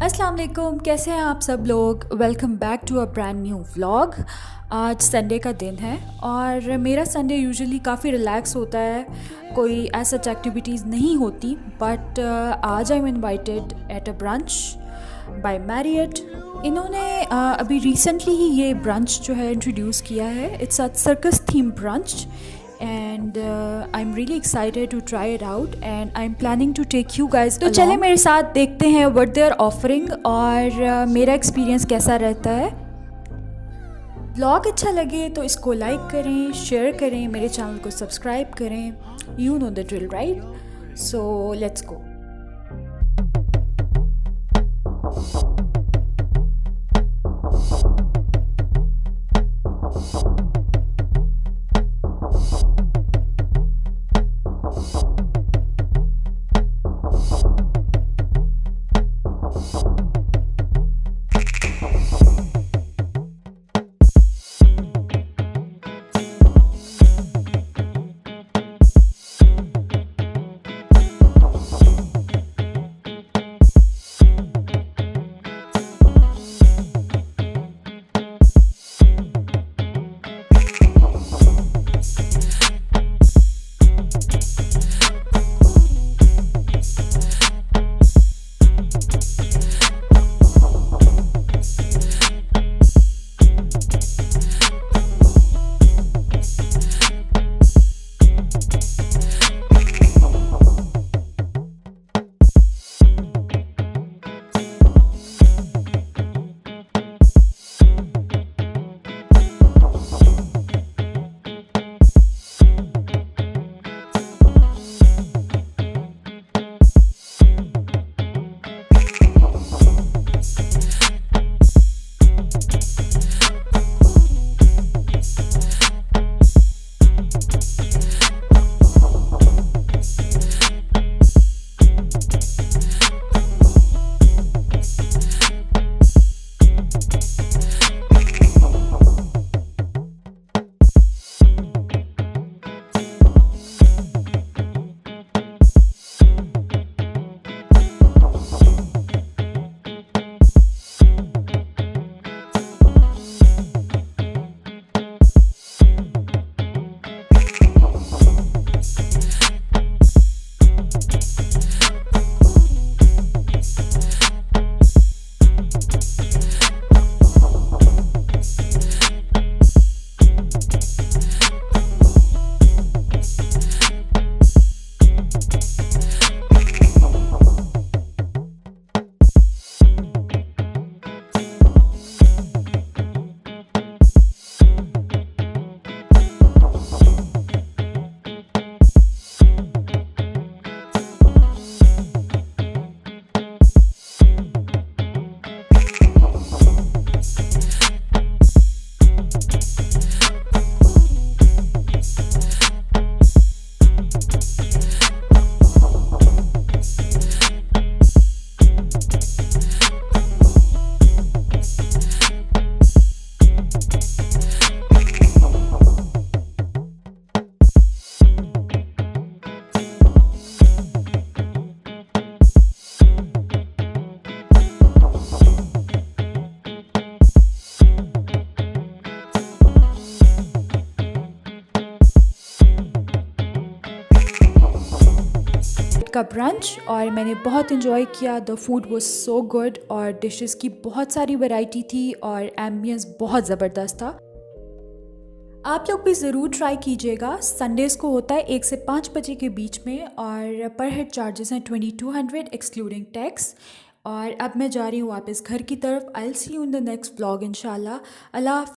अस्सलाम वालेकुम, कैसे हैं आप सब लोग। Welcome back to a brand new vlog. आज संडे का दिन है और मेरा संडे यूजुअली काफ़ी रिलैक्स होता है, कोई ऐसा एक्टिविटीज़ नहीं होती। बट आज I am invited at a brunch by Marriott. इन्होंने अभी रिसेंटली ही ये ब्रंच जो है इंट्रोड्यूस किया है। It's a circus theme brunch and I'm really excited to try it out and I'm planning to take you guys तो चले मेरे साथ देखते हैं what they're offering और मेरा एक्सपीरियंस कैसा रहता है। ब्लॉग अच्छा लगे तो इसको लाइक करें, शेयर करें, मेरे चैनल को सब्सक्राइब करें। You know the drill right, so let's go. का ब्रंच और मैंने बहुत इन्जॉय किया। The food was so good और डिशेस की बहुत सारी वैरायटी थी और एम्बियंस बहुत ज़बरदस्त था। आप लोग भी ज़रूर ट्राई कीजिएगा। संडेज़ को होता है 1 से 5 बजे के बीच में और पर हेड चार्जेस हैं 2200 एक्सक्लूडिंग टैक्स। और अब मैं जा रही हूँ वापस घर की तरफ। I will see you in the next vlog इंशाल्लाह। अल्लाह।